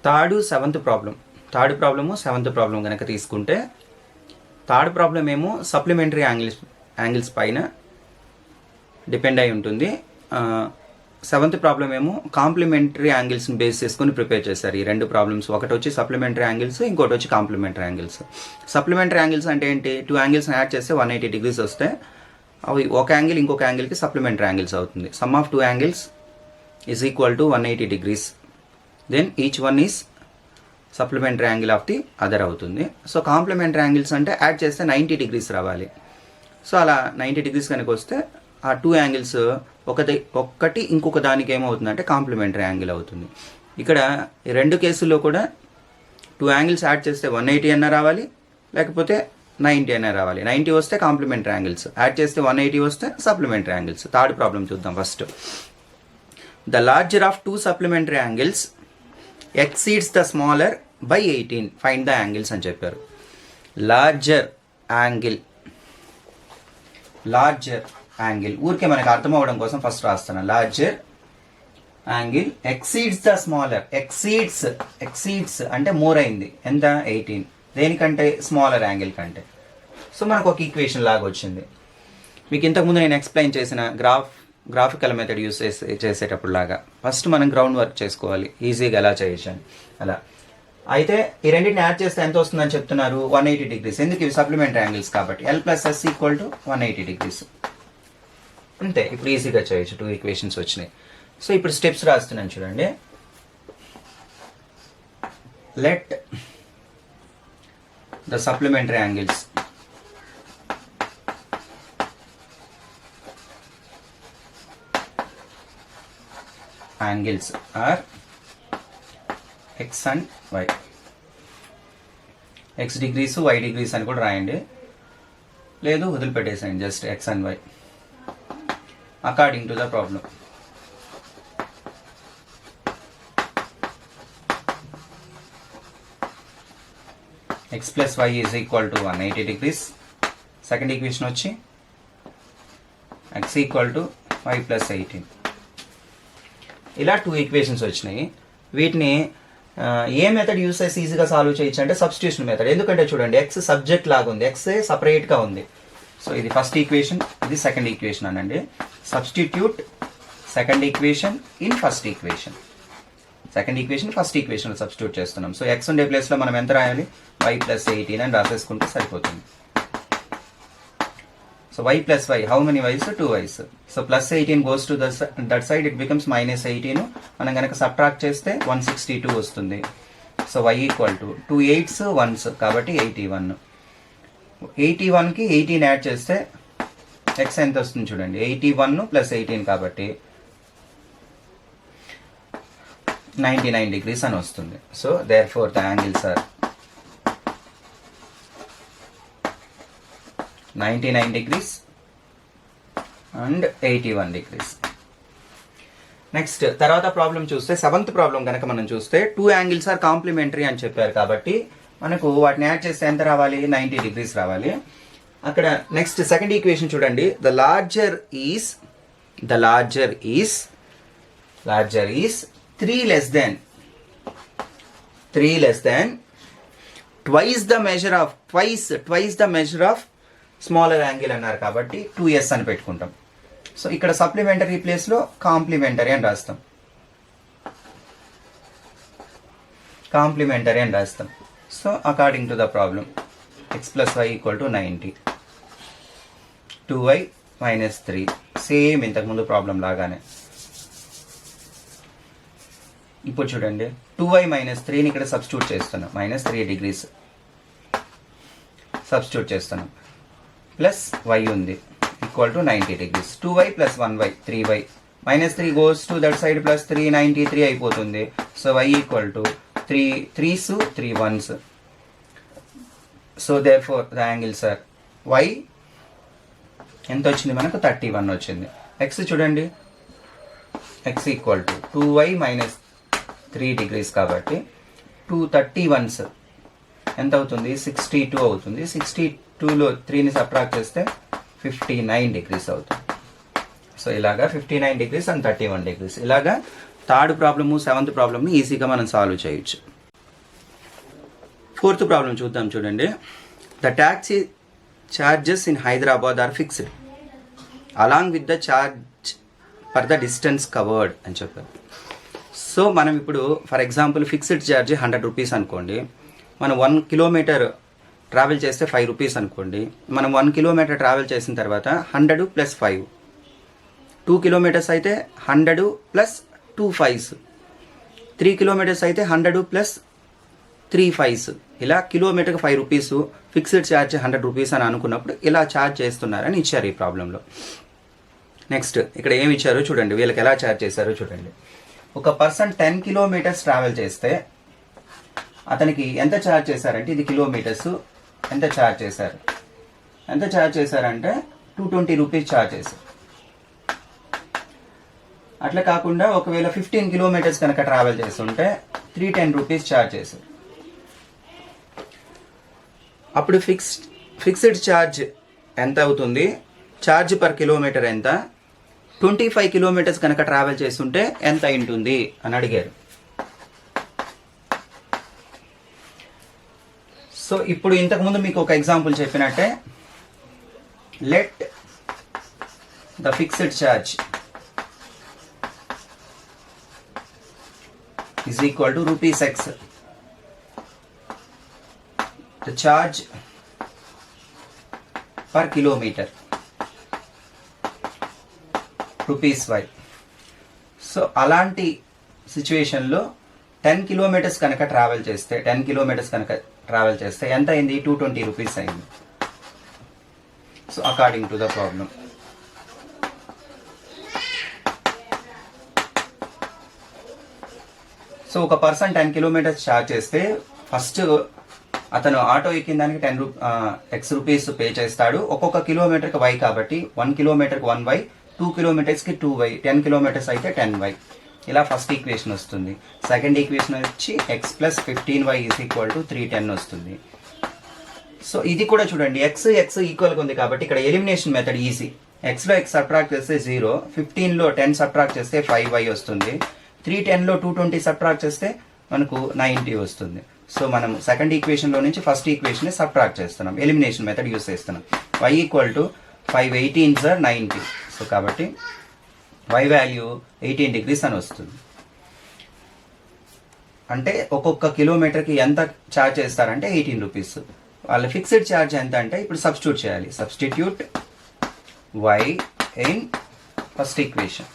Third problem seventh problem కనుక తీసుకుంటే, third problem ఏమో సప్లిమెంటరీ యాంగిల్స్ పైన డిపెండ్ అయి ఉంటుంది. సెవెంత్ ప్రాబ్లం ఏమో కాంప్లిమెంటరీ యాంగిల్స్ని బేస్ చేసుకొని ప్రిపేర్ చేశారు ఈ రెండు ప్రాబ్లమ్స్. ఒకటి వచ్చి సప్లిమెంటరీ యాంగిల్స్, ఇంకోటి వచ్చి కాంప్లిమెంటరీ యాంగిల్స్. సప్లిమెంటరీ యాంగిల్స్ అంటే ఏంటి? 2 యాంగిల్స్ని యాడ్ చేస్తే 180 degrees వస్తే అవి ఒక యాంగిల్ ఇంకొక యాంగిల్కి సప్లిమెంటరీ యాంగిల్స్ అవుతుంది. Sum of 2 angles is equal to 180 degrees. Then each one is supplementary angle of the other అవుతుంది. సో కాంప్లిమెంటరీ యాంగిల్స్ అంటే యాడ్ చేస్తే 90 degrees రావాలి. సో అలా 90 degrees కనుక వస్తే ఆ 2 యాంగిల్స్ ఒక్కటి ఇంకొక దానికి ఏమవుతుందంటే కాంప్లిమెంటరీ యాంగిల్ అవుతుంది. ఇక్కడ ఈ రెండు కేసుల్లో కూడా 2 యాంగిల్స్ యాడ్ చేస్తే 180 అన్న రావాలి, లేకపోతే 90 అన్న రావాలి. 90 వస్తే కాంప్లిమెంటరీ యాంగిల్స్, యాడ్ చేస్తే 180 వస్తే సప్లిమెంటరీ యాంగిల్స్. థర్డ్ ప్రాబ్లం చూద్దాం first. The larger of 2 supplementary angles exceeds the smaller by 18. Find the angles అని చెప్పారు. లార్జర్ యాంగిల్ ఊరికే మనకు అర్థం అవ్వడం కోసం ఫస్ట్ రాస్తాను. Larger angle exceeds the smaller. Exceeds అంటే మోర్ అయింది. ఎంత? 18. దేనికంటే? స్మాలర్ యాంగిల్ కంటే. సో మనకు ఒక ఈక్వేషన్ లాగా వచ్చింది. మీకు ఇంతకుముందు నేను ఎక్స్ప్లెయిన్ చేసిన గ్రాఫికల్ మెథడ్ యూస్ చేసేటప్పుడు లాగా ఫస్ట్ మనం గ్రౌండ్ వర్క్ చేసుకోవాలి, ఈజీగా ఎలా చేయొచ్చు అని. అలా అయితే ఈ రెండింటిని యాడ్ చేస్తే ఎంత వస్తుందని చెప్తున్నారు? 180 degrees. ఎందుకు? ఇవి సప్లిమెంటరీ యాంగిల్స్ కాబట్టి. L + S = 180 degrees. అంతే. ఇప్పుడు ఈజీగా చేయొచ్చు. 2 ఈక్వేషన్స్ వచ్చినాయి. సో ఇప్పుడు స్టెప్స్ రాస్తున్నాను చూడండి. Let the supplementary angles are x and y. x degrees y degrees అని కూడా రాయండి, లేదు వదిలిపెట్టేసేయండి. Just x and y according to the problem. x + y = 180 degrees. Second equation వచ్చి x = y + 18. ఇలా 2 ఈక్వేషన్స్ వచ్చినాయి. వీటిని ఏ మెథడ్ యూస్ చేసి ఈజీగా సాల్వ్ చేయొచ్చు అంటే సబ్స్టిట్యూషన్ మెథడ్. ఎందుకంటే చూడండి, ఎక్స్ సబ్జెక్ట్ లాగా ఉంది, ఎక్స్ సపరేట్గా ఉంది. సో ఇది ఫస్ట్ ఈక్వేషన్, ఇది సెకండ్ ఈక్వేషన్ అనండి. Substitute second equation in first equation. Second equation first ఈక్వేషన్లో సబ్స్టిట్యూట్ చేస్తున్నాం. సో ఎక్స్ ఉండే ప్లేస్లో మనం ఎంత రాయాలి? y + 18 అని రాసేసుకుంటే సరిపోతుంది. So y + y, how many y's? 2 y's. So +18 goes to that side, it becomes -18. మనం కనుక సబ్ట్రాక్ట్ చేస్తే 162 వస్తుంది. సో y = 2 8s 1s కాబట్టి 81. 81కి 18 యాడ్ చేస్తే x ఎంత వస్తుంది చూడండి. 81 + 18 కాబట్టి 99 degrees అని వస్తుంది. So therefore the angles are 99 degrees and 81 degrees. Next తర్వాత ప్రాబ్లం చూస్తే, సెవెంత్ ప్రాబ్లం కనుక మనం చూస్తే 2 యాంగిల్స్ ఆర్ కాంప్లిమెంటరీ అని చెప్పారు కాబట్టి మనకు వాటిని యాడ్ చేస్తే ఎంత రావాలి? 90 degrees రావాలి. అక్కడ నెక్స్ట్ సెకండ్ ఈక్వేషన్ చూడండి. The larger is 3 less than twice the measure of smaller angle అన్నారు కాబట్టి 2s అని పెట్టుకుంటాం. సో ఇక్కడ సప్లిమెంటరీ ప్లేస్లో కాంప్లిమెంటరీ అని రాస్తాం. So according to the problem x + y = 90. 2y - 3 same ఇంతకుముందు ప్రాబ్లం లాగానే. ఇప్పుడు చూడండి, 2y - 3ని ఇక్కడ సబ్స్టిట్యూట్ చేస్తున్నాం. -3 degrees సబ్స్టిట్యూట్ చేస్తున్నాం. ప్లస్ y ఉంది = 90 degrees. 2y + 1y 3y. -3 goes to that side +3 93 అయిపోతుంది. So y = 3 3s 3 1s. So therefore the angles are y ఎంత వచ్చింది మనకు? 31 వచ్చింది. x చూడండి, x = 2y - 3 degrees కాబట్టి 231s ఎంత అవుతుంది? 62 అవుతుంది. 62లో 3ని సబ్ట్రాక్ట్ చేస్తే 59 degrees అవుతుంది. సో ఇలాగా 59 degrees and 31 degrees. ఇలాగా థర్డ్ ప్రాబ్లము సెవెంత్ ప్రాబ్లమ్ని ఈజీగా మనం సాల్వ్ చేయొచ్చు. ఫోర్త్ ప్రాబ్లం చూద్దాం చూడండి. The taxi charges in Hyderabad are fixed along with the charge for the distance covered అని చెప్పారు. సో మనం ఇప్పుడు for example fixed charge 100 rupees అనుకోండి. మనం 1 కిలోమీటర్ ట్రావెల్ చేస్తే 5 రూపీస్ అనుకోండి. మనం 1 కిలోమీటర్ ట్రావెల్ చేసిన తర్వాత 100 + 5, 2 కిలోమీటర్స్ అయితే 100 + 2 5s, 3 కిలోమీటర్స్ అయితే 100 + 3 5s. ఇలా కిలోమీటర్కి 5 రూపీస్, ఫిక్స్డ్ ఛార్జ్ 100 రూపీస్ అని అనుకున్నప్పుడు ఇలా ఛార్జ్ చేస్తున్నారని ఇచ్చారు ఈ ప్రాబ్లంలో. నెక్స్ట్ ఇక్కడ ఏమి ఇచ్చారో చూడండి, వీళ్ళకి ఎలా ఛార్జ్ చేశారో చూడండి. ఒక పర్సన్ 10 కిలోమీటర్స్ ట్రావెల్ చేస్తే అతనికి ఎంత ఛార్జ్ చేశారంటే, ఇది కిలోమీటర్స్, ఎంత ఛార్జ్ చేశారంటే 220 రూపీస్ ఛార్జ్ చేశారు. అట్లా కాకుండా ఒకవేళ 15 కిలోమీటర్స్ కనుక ట్రావెల్ చేస్తుంటే 310 రూపీస్ ఛార్జ్ చేశారు. అప్పుడు ఫిక్స్డ్ ఛార్జ్ ఎంత అవుతుంది, ఛార్జ్ పర్ కిలోమీటర్ ఎంత, 25 కిలోమీటర్స్ కనుక ట్రావెల్ చేస్తుంటే ఎంత ఉంటుంది అని అడిగారు. సో ఇప్పుడు ఇంతకుముందు మీకు ఒక ఎగ్జాంపుల్ చెప్పినట్టే, let the fixed charge is equal to rupees x. The charge per kilometer rupees y. So అలాంటి సిచ్యువేషన్లో 10 కిలోమీటర్స్ కనుక ట్రావెల్ చేస్తే ఎంత అయింది, 220 రూపీస్ అయింది. So according to the problem. So ఒక పర్సన్ 10 కిలోమీటర్స్ ఛార్జ్ చేస్తే ఫస్ట్ అతను ఆటో ఎక్కిన దానికి x రూపీస్ పే చేస్తాడు. ఒక్కొక్క కిలోమీటర్కి y కాబట్టి 1 కిలోమీటర్కి 1y, 2 కిలోమీటర్స్కి 2y, 10 కిలోమీటర్స్ అయితే 10y. ఇలా ఫస్ట్ ఈక్వేషన్ వస్తుంది. సెకండ్ ఈక్వేషన్ వచ్చి x + 15y = 310 వస్తుంది. సో ఇది కూడా చూడండి, x ఈక్వల్గా ఉంది కాబట్టి ఇక్కడ ఎలిమినేషన్ మెథడ్ ఈజీ. xలో x సబ్ట్రాక్ట్ చేస్తే 0, 15లో 10 సబ్ట్రాక్ట్ చేస్తే 5y వస్తుంది, 310లో 220 సబ్ట్రాక్ట్ చేస్తే మనకు 90 వస్తుంది. సో మనం సెకండ్ ఈక్వేషన్లో నుంచి ఫస్ట్ ఈక్వేషన్ సబ్ట్రాక్ట్ చేస్తున్నాం, ఎలిమినేషన్ మెథడ్ యూస్ చేస్తున్నాం. y = 5 18s are 90. సో కాబట్టి y వాల్యూ 18 degrees అని వస్తుంది. అంటే ఒక్కొక్క కిలోమీటర్కి ఎంత ఛార్జ్ చేస్తారంటే 18 రూపీస్. వాళ్ళ ఫిక్స్డ్ ఛార్జ్ ఎంత అంటే ఇప్పుడు సబ్స్టిట్యూట్ చేయాలి. Substitute y in first equation.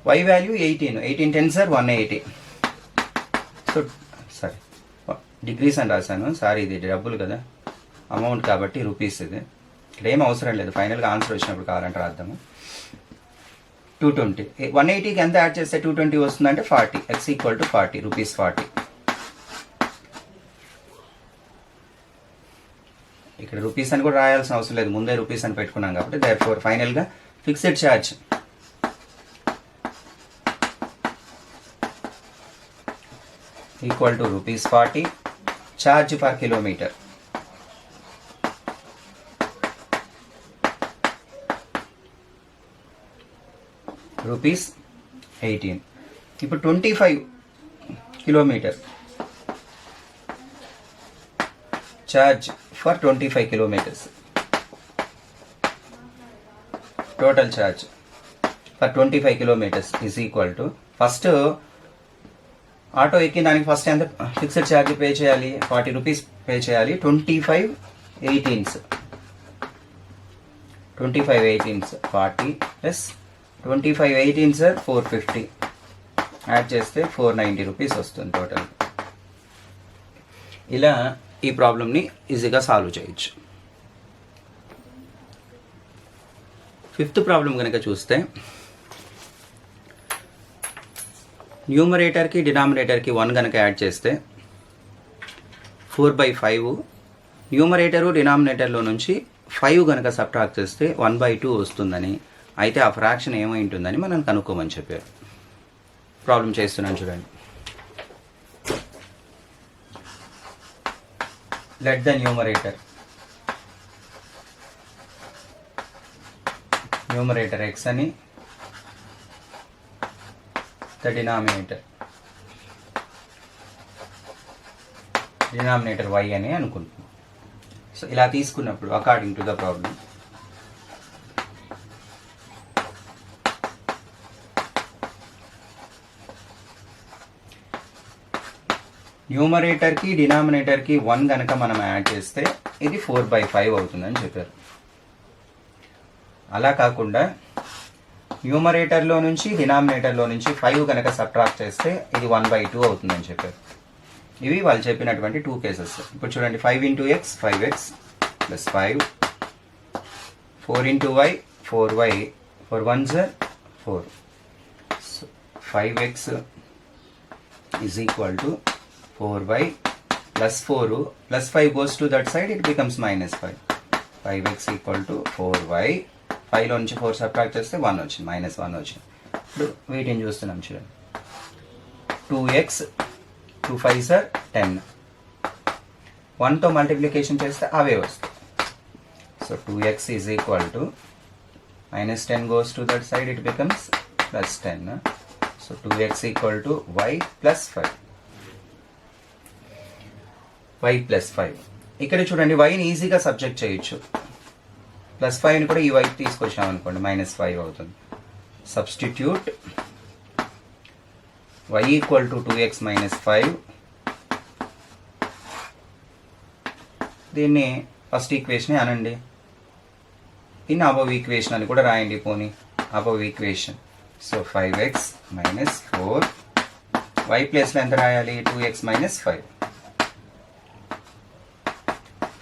y value 18, 18 10s are 180. So sorry degrees అని రాశాను, సారీ ఇది డబ్బులు కదా, అమౌంట్ కాబట్టి రూపీస్. ఇది ఇక్కడ ఏం అవసరం లేదు, ఫైనల్గా ఆన్సర్ వచ్చినప్పుడు కావాలంటే రాద్దాము. 220, 180కి ఎంత యాడ్ చేస్తే 220 వస్తుందంటే 40, x = 40 రూపీస్ 40. ఇక్కడ రూపీస్ అని కూడా రాయాల్సిన అవసరం లేదు, ముందే రూపీస్ అని పెట్టుకున్నాం కాబట్టి దేర్ఫోర్ ఫైనల్గా fixed charge = rupees 40, charge per kilometer rupees 18. ఇప్పుడు 25 kilometre charge for 25 kilometers, total charge for 25 kilometers is equal to, first auto ఎక్కిన దానికి ఫస్ట్ ఎంత ఫిక్స్డ్ ఛార్జ్ పే చేయాలి, 40 రూపీస్ పే చేయాలి. 25 18s 40 ప్లస్ 25 18s 450 యాడ్ చేస్తే 490 rupees వస్తుంది total. ఇలా ఈ ప్రాబ్లమ్ని ఈజీగా సాల్వ్ చేయొచ్చు. ఫిఫ్త్ ప్రాబ్లం కనుక చూస్తే, న్యూమరేటర్కి డినామినేటర్కి 1 కనుక యాడ్ చేస్తే 4/5, న్యూమరేటరు డినామినేటర్లో నుంచి 5 కనుక సబ్ట్రాక్ట్ చేస్తే 1/2 వస్తుందని, అయితే ఆ ఫ్రాక్షన్ ఏమై ఉంటుందని మనం కనుక్కోమని చెప్పారు. ప్రాబ్లం చేస్తున్నాను చూడండి. లెట్ ద న్యూమరేటర్ x అని, the denominator డినామినేటర్ వై అని అనుకుంటున్నాం. సో ఇలా తీసుకున్నప్పుడు అకార్డింగ్ టు ద ప్రాబ్లం న్యూమరేటర్కి డినామినేటర్కి 1 కనుక మనం యాడ్ చేస్తే ఇది 4/5 అవుతుందని చెప్పారు. అలా కాకుండా న్యూమరేటర్లో నుంచి డినామినేటర్లో నుంచి 5 కనుక సబ్ట్రాక్ట్ చేస్తే ఇది 1/2 అవుతుందని చెప్పారు. ఇవి వాళ్ళు చెప్పినటువంటి 2 కేసెస్. ఇప్పుడు చూడండి, 5 into x 5x plus 5, 4 into y 4y, 4 1s 4. So 5x is equal to 4y plus 4 plus 5 goes to that side, it becomes minus 5. 5x equal to 4y, 5లో నుంచి 4 సబ్ట్రాక్ట్ చేస్తే 1 వచ్చింది, -1 వచ్చింది. ఇప్పుడు వీటిని చూస్తున్నాం చూడండి, 2x 2 5s 10, 1తో మల్టిప్లికేషన్ చేస్తే అవే వస్తాయి. So 2x is equal to -10 goes to that side, it becomes plus 10. So 2x equal to y plus 5. y plus 5. ఇక్కడ చూడండి, వైని ఈజీగా సబ్జెక్ట్ చేయొచ్చు. ప్లస్ 5ని కూడా ఈ వైపు తీసుకొచ్చామనుకోండి, -5 అవుతుంది. Substitute y equal to 2x - 5. దీన్ని ఫస్ట్ ఈక్వేషన్ అనండి. దీన్ని అబవ్ ఈక్వేషన్ అని కూడా రాయండి. పోనీ above equation. So 5x - 4, y ప్లేస్లో ఎంత రాయాలి? 2x - 5.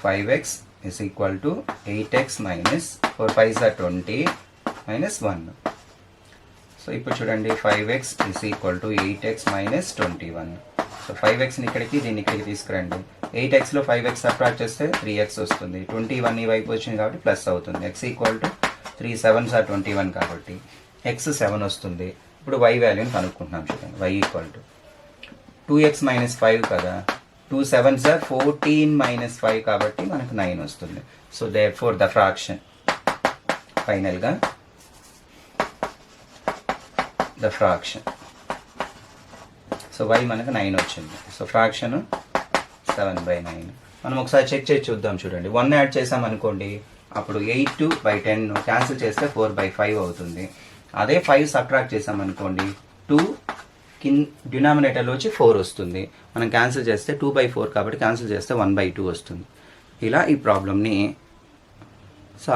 5x is equal to 8x minus 4 5s are 20 minus 1. So ఇప్పుడు చూడండి, 5x is equal to 8x minus 21. So 5xని ఇక్కడికి దీన్ని ఇక్కడికి తీసుకురండి. 8xలో 5x సబ్ట్రాక్ట్ చేస్తే 3x వస్తుంది. 21 ఈ వైపు వచ్చింది కాబట్టి ప్లస్ అవుతుంది. x equal to 3 7s are 21 కాబట్టి x 7 వస్తుంది. ఇప్పుడు y వాల్యూని కనుక్కుంటున్నాం చూడండి. y ఈక్వల్ టు 2x - 5 కదా, 2 7s are 14 - 5 కాబట్టి మనకు 9 వస్తుంది. సో therefore the fraction, ఫైనల్గా the fraction. సో y మనకు 9 వచ్చింది. So fraction 7/9. మనం ఒకసారి చెక్ చేసి చూద్దాం చూడండి. 1 యాడ్ చేసామనుకోండి, అప్పుడు 8/10 క్యాన్సిల్ చేస్తే 4/5 అవుతుంది. అదే 5 సబ్ట్రాక్ట్ చేసామనుకోండి, 2 డినామినేటర్లో వచ్చి 4 వస్తుంది. మనం క్యాన్సిల్ చేస్తే 2/4 కాబట్టి క్యాన్సిల్ చేస్తే 1/2 వస్తుంది. ఇలా ఈ ప్రాబ్లమ్ని సాల్వ్